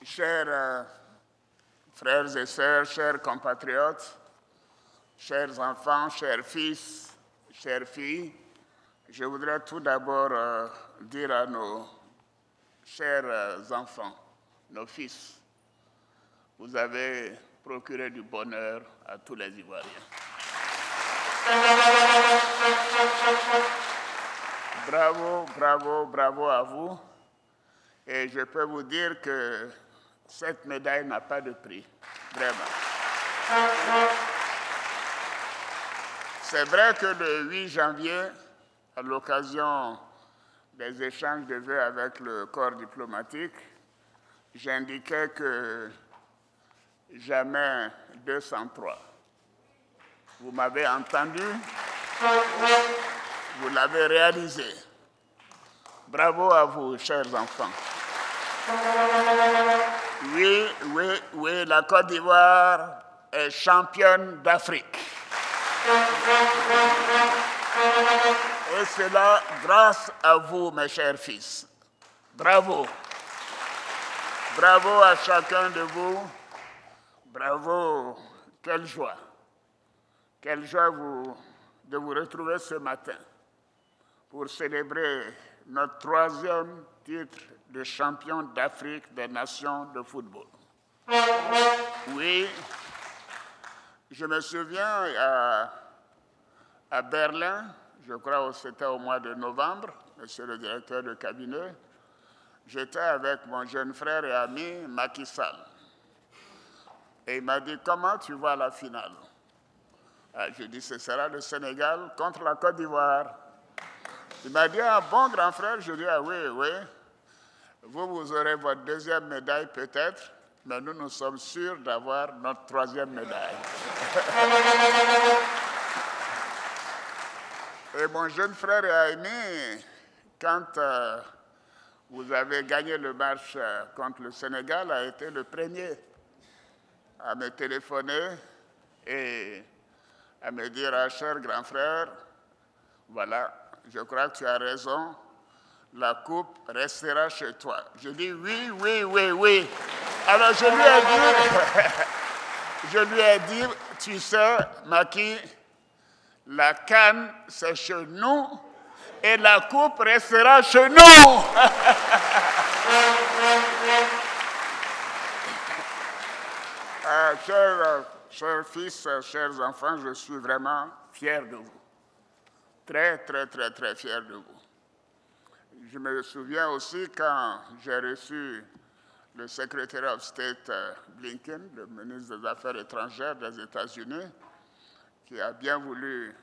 Chers frères et sœurs, chers compatriotes, chers enfants, chers fils, chères filles, je voudrais tout d'abord dire à nos chers enfants, nos fils, vous avez procuré du bonheur à tous les Ivoiriens. Bravo, bravo, bravo à vous. Et je peux vous dire que cette médaille n'a pas de prix, vraiment. C'est vrai que le 8 janvier, à l'occasion des échanges de vœux avec le corps diplomatique, j'indiquais que jamais 203. Vous m'avez entendu, vous l'avez réalisé. Bravo à vous, chers enfants. Oui, oui, oui, la Côte d'Ivoire est championne d'Afrique. Et cela grâce à vous, mes chers fils. Bravo. Bravo à chacun de vous. Bravo. Quelle joie. Quelle joie de vous retrouver ce matin pour célébrer notre 3e titre de champion d'Afrique des nations de football. Oui, je me souviens à Berlin, je crois que c'était au mois de novembre, monsieur le directeur de cabinet, j'étais avec mon jeune frère et ami Macky Sall. Et il m'a dit, comment tu vois la finale? Je dis, ce sera le Sénégal contre la Côte d'Ivoire. Il m'a dit, ah bon grand frère, je dis, ah oui, oui. Vous aurez votre 2e médaille peut-être, mais nous sommes sûrs d'avoir notre 3e médaille. Et mon jeune frère et ami, quand vous avez gagné le match contre le Sénégal, a été le premier à me téléphoner et à me dire, ah, cher grand frère, voilà, je crois que tu as raison, la coupe restera chez toi. Je dis oui, oui, oui, oui. Alors je lui ai dit, tu sais, Macky, la CAN, c'est chez nous et la coupe restera chez nous. Chers fils, chers enfants, je suis vraiment fier de vous. Très, très, très, très fier de vous. Je me souviens aussi quand j'ai reçu le Secretary of State Blinken, le ministre des Affaires étrangères des États-Unis, qui a bien voulu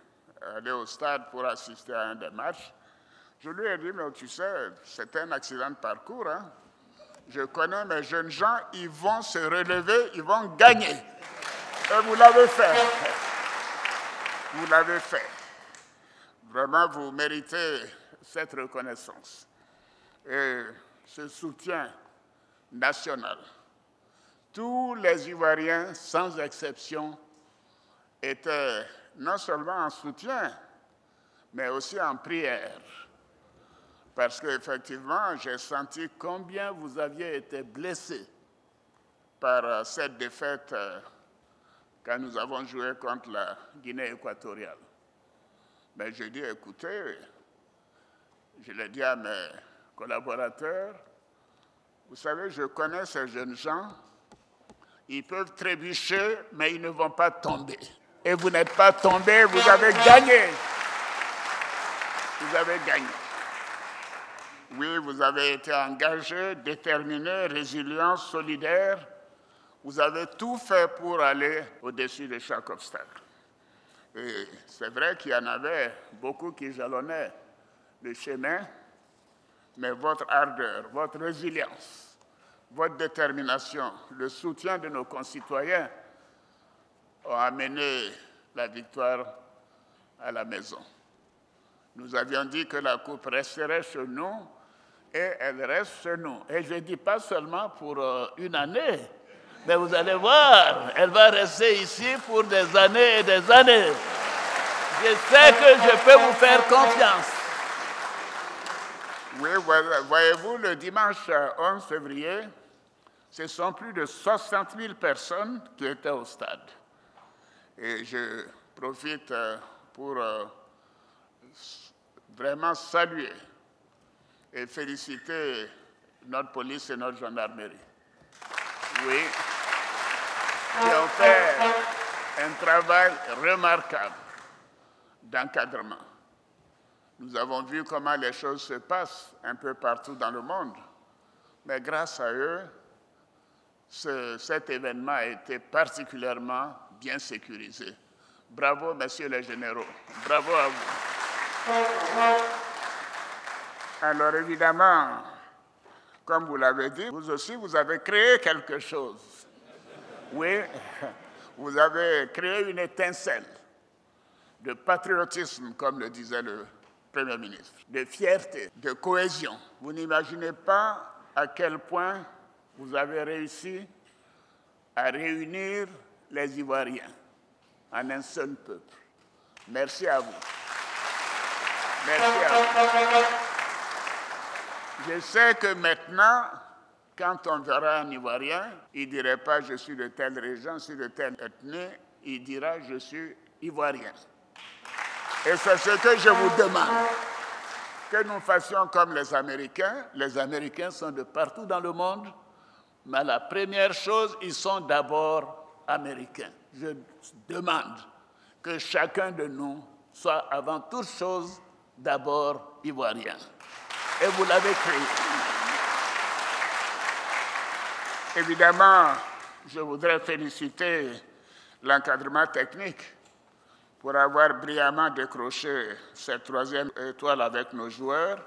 aller au stade pour assister à un des matchs. Je lui ai dit, mais tu sais, c'est un accident de parcours. Hein? Je connais mes jeunes gens, ils vont se relever, ils vont gagner. Et vous l'avez fait. Vous l'avez fait. Vraiment, vous méritez cette reconnaissance et ce soutien national. Tous les Ivoiriens, sans exception, étaient non seulement en soutien, mais aussi en prière. Parce qu'effectivement, j'ai senti combien vous aviez été blessés par cette défaite quand nous avons joué contre la Guinée équatoriale. Mais je dis, écoutez, je l'ai dit à mes collaborateurs, vous savez, je connais ces jeunes gens, ils peuvent trébucher, mais ils ne vont pas tomber. Et vous n'êtes pas tombés, vous avez gagné. Vous avez gagné. Oui, vous avez été engagés, déterminés, résilients, solidaires. Vous avez tout fait pour aller au-dessus de chaque obstacle. Et c'est vrai qu'il y en avait beaucoup qui jalonnaient le chemin, mais votre ardeur, votre résilience, votre détermination, le soutien de nos concitoyens ont amené la victoire à la maison. Nous avions dit que la coupe resterait chez nous et elle reste chez nous. Et je ne dis pas seulement pour une année, mais vous allez voir, elle va rester ici pour des années et des années. Je sais que je peux vous faire confiance. Oui, voyez-vous, le dimanche 11 février, Ce sont plus de 60 000 personnes qui étaient au stade. Et je profite pour vraiment saluer et féliciter notre police et notre gendarmerie. Oui, qui ont fait un travail remarquable d'encadrement. Nous avons vu comment les choses se passent un peu partout dans le monde, mais grâce à eux, cet événement a été particulièrement bien sécurisé. Bravo, messieurs les généraux. Bravo à vous. Alors évidemment, comme vous l'avez dit, vous aussi, vous avez créé quelque chose. Oui, vous avez créé une étincelle de patriotisme, comme le disait le Premier ministre, de fierté, de cohésion. Vous n'imaginez pas à quel point vous avez réussi à réunir les Ivoiriens en un seul peuple. Merci à vous. Merci à vous. Je sais que maintenant, quand on verra un Ivoirien, il ne dirait pas « je suis de telle région, je suis de telle ethnie », il dira « je suis Ivoirien ». Et c'est ce que je vous demande, que nous fassions comme les Américains. Les Américains sont de partout dans le monde, mais la première chose, ils sont d'abord Américains. Je demande que chacun de nous soit avant toute chose d'abord Ivoirien. Et vous l'avez créé. Évidemment, je voudrais féliciter l'encadrement technique pour avoir brillamment décroché cette 3e étoile avec nos joueurs.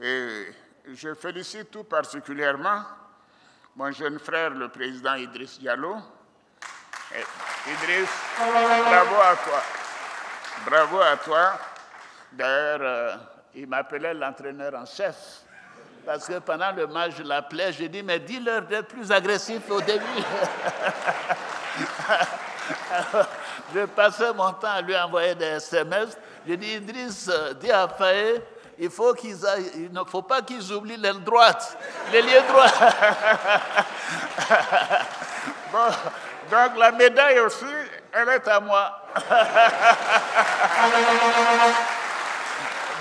Et je félicite tout particulièrement mon jeune frère, le président Idriss Diallo. Et Idriss, bravo à toi. Bravo à toi. D'ailleurs, il m'appelait l'entraîneur en chef. Parce que pendant le match, je l'appelais, je dis, mais dis-leur d'être plus agressif au début. Alors, je passais mon temps à lui envoyer des SMS. Je dis, Idriss, dis à Faye, il ne faut pas qu'ils oublient l'aile droite, l'ailier droit. Bon, donc la médaille aussi, elle est à moi.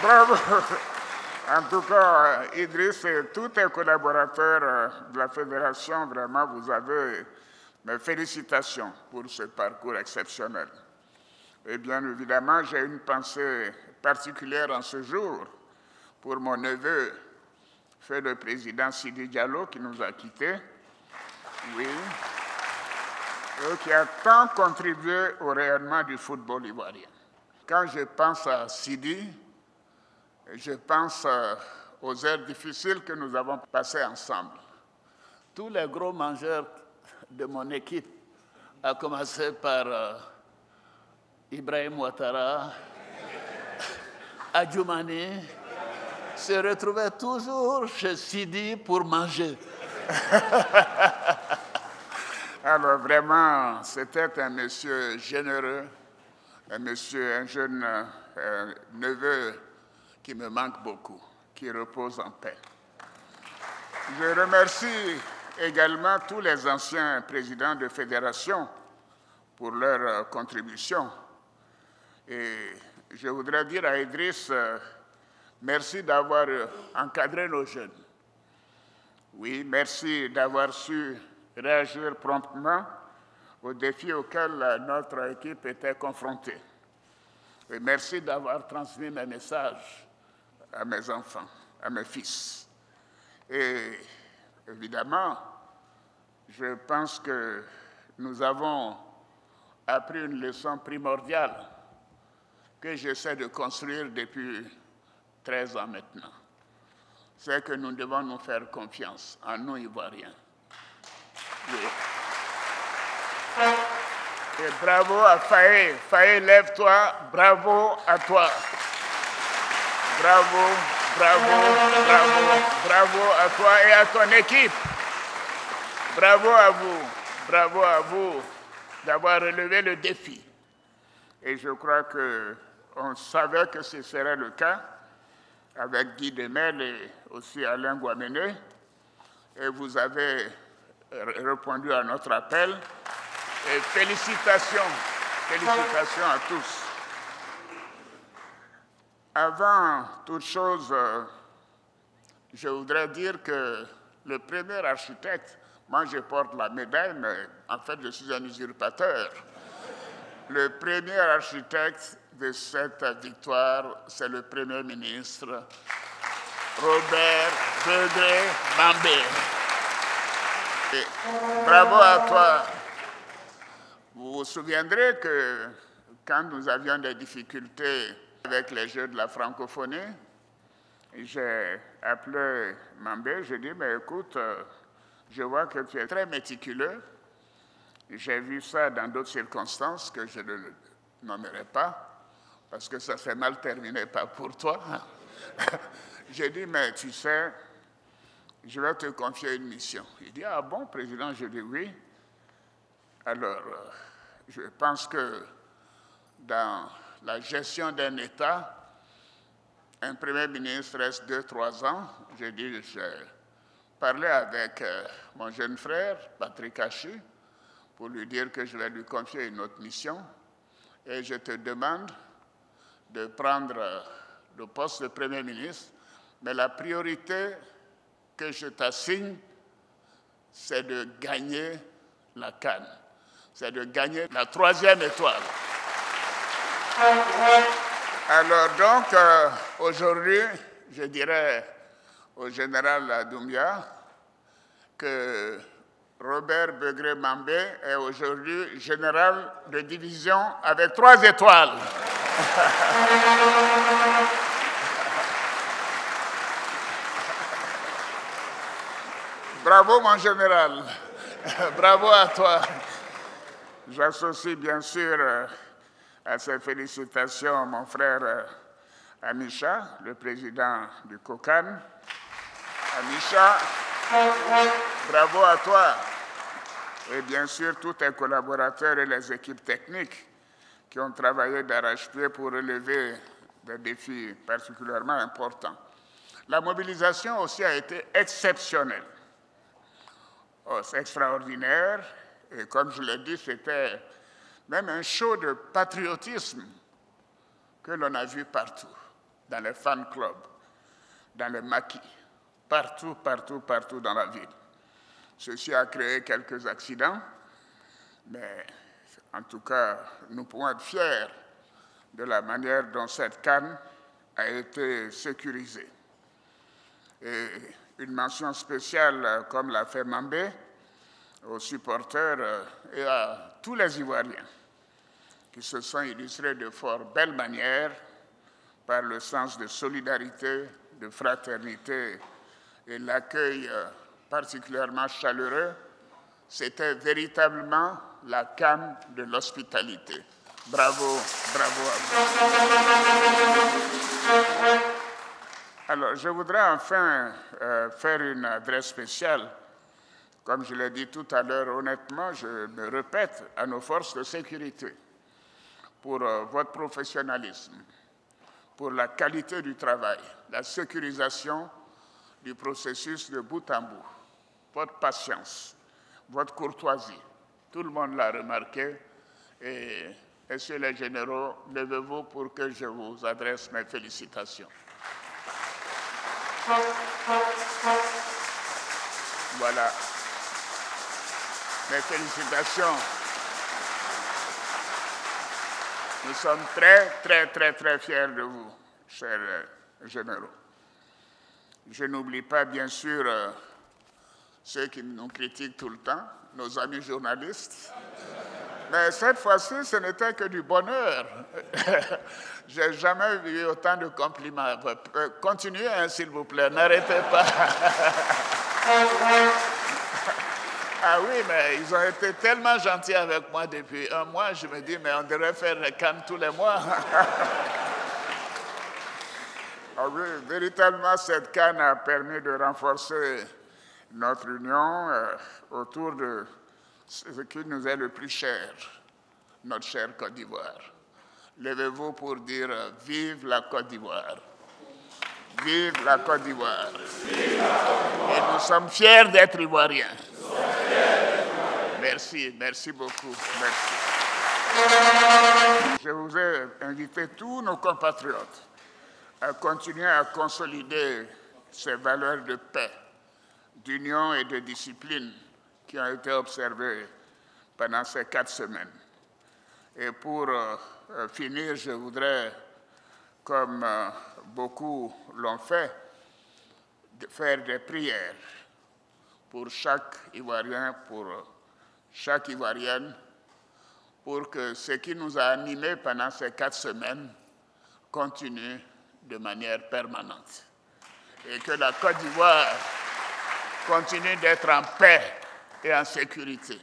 Bravo. En tout cas, Idriss et tous tes collaborateurs de la Fédération, vraiment, vous avez mes félicitations pour ce parcours exceptionnel. Et bien évidemment, j'ai une pensée particulière en ce jour pour mon neveu, feu le président Sidi Diallo, qui nous a quittés. Oui. Et qui a tant contribué au rayonnement du football ivoirien. Quand je pense à Sidi, je pense aux heures difficiles que nous avons passées ensemble. Tous les gros mangeurs de mon équipe, à commencer par Ibrahim Ouattara, Adjoumani, se retrouvaient toujours chez Sidi pour manger. Alors vraiment, c'était un monsieur généreux, un jeune neveu qui me manque beaucoup, qui repose en paix. Je remercie également tous les anciens présidents de fédération pour leur contribution. Et je voudrais dire à Idriss, merci d'avoir encadré nos jeunes. Oui, merci d'avoir su réagir promptement aux défis auxquels notre équipe était confrontée. Et merci d'avoir transmis mes messages à mes enfants, à mes fils. Et évidemment, je pense que nous avons appris une leçon primordiale que j'essaie de construire depuis 13 ans maintenant. C'est que nous devons nous faire confiance en nous, Ivoiriens. Oui. Et bravo à Faye. Faye, lève-toi. Bravo à toi. Bravo, bravo, bravo, bravo à toi et à ton équipe. Bravo à vous d'avoir relevé le défi. Et je crois qu'on savait que ce serait le cas avec Guy Demel et aussi Alain Guamené. Et vous avez répondu à notre appel. Et félicitations à tous. Avant toute chose, je voudrais dire que le premier architecte, moi je porte la médaille, mais en fait je suis un usurpateur. Le premier architecte de cette victoire, c'est le Premier ministre Robert Begré-Mambé. Bravo à toi. Vous vous souviendrez que quand nous avions des difficultés avec les Jeux de la francophonie, j'ai appelé Mambé, j'ai dit, mais écoute, je vois que tu es très méticuleux. J'ai vu ça dans d'autres circonstances que je ne nommerai pas, parce que ça s'est mal terminé, pas pour toi. J'ai dit, mais tu sais, je vais te confier une mission. Il dit, ah bon, président? Je dis oui. Alors, je pense que dans la gestion d'un État, un Premier ministre reste 2-3 ans. J'ai dit, j'ai parlé avec mon jeune frère, Patrick Hachi, pour lui dire que je vais lui confier une autre mission. Et je te demande de prendre le poste de Premier ministre, mais la priorité que je t'assigne, c'est de gagner la CAN. C'est de gagner la 3e étoile. Alors donc, aujourd'hui, je dirais au général Doumbia que Robert Begré-Mambé est aujourd'hui général de division avec 3 étoiles. Bravo mon général, bravo à toi. J'associe bien sûr à ces félicitations mon frère Amisha, le président du COCAN. Amisha, bravo à toi. Et bien sûr tous tes collaborateurs et les équipes techniques qui ont travaillé d'arrache-pied pour relever des défis particulièrement importants. La mobilisation aussi a été exceptionnelle. Oh, c'est extraordinaire. Et comme je l'ai dit, c'était même un show de patriotisme que l'on a vu partout, dans les fan clubs, dans les maquis, partout dans la ville. Ceci a créé quelques accidents, mais en tout cas, nous pouvons être fiers de la manière dont cette CAN a été sécurisée. Et une mention spéciale, comme l'a fait Mambé, aux supporters et à tous les Ivoiriens qui se sont illustrés de fort belle manière par le sens de solidarité, de fraternité et l'accueil particulièrement chaleureux. C'était véritablement la CAN de l'hospitalité. Bravo, bravo à vous. Alors, je voudrais enfin faire une adresse spéciale. Comme je l'ai dit tout à l'heure, honnêtement, je me répète à nos forces de sécurité pour votre professionnalisme, pour la qualité du travail, la sécurisation du processus de bout en bout, votre patience, votre courtoisie. Tout le monde l'a remarqué. Et, messieurs les généraux, levez-vous pour que je vous adresse mes félicitations. Voilà. Mes félicitations. Nous sommes très fiers de vous, chers généraux. Je n'oublie pas, bien sûr, ceux qui nous critiquent tout le temps, nos amis journalistes. Mais cette fois-ci, ce n'était que du bonheur. Je n'ai jamais eu autant de compliments. Continuez, hein, s'il vous plaît, n'arrêtez pas. Ah oui, mais ils ont été tellement gentils avec moi depuis 1 mois. Je me dis, mais on devrait faire les CAN tous les mois. Ah oui, véritablement, cette CAN a permis de renforcer notre union autour de ce qui nous est le plus cher, notre chère Côte d'Ivoire. Levez-vous pour dire vive la Côte d'Ivoire. Vive la Côte d'Ivoire. Et nous sommes fiers d'être Ivoiriens. Merci, merci beaucoup. Merci. Je voudrais inviter tous nos compatriotes à continuer à consolider ces valeurs de paix, d'union et de discipline qui ont été observées pendant ces 4 semaines. Et pour finir, je voudrais, comme beaucoup l'ont fait, faire des prières pour chaque Ivoirien, pour chaque Ivoirienne, pour que ce qui nous a animés pendant ces 4 semaines continue de manière permanente. Et que la Côte d'Ivoire continue d'être en paix et en sécurité.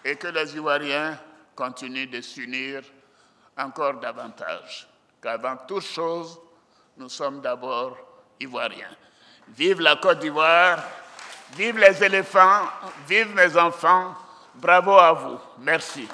Et que les Ivoiriens continuent de s'unir encore davantage. Qu'avant toute chose, nous sommes d'abord Ivoiriens. Vive la Côte d'Ivoire, vive les éléphants, vive mes enfants, bravo à vous. Merci.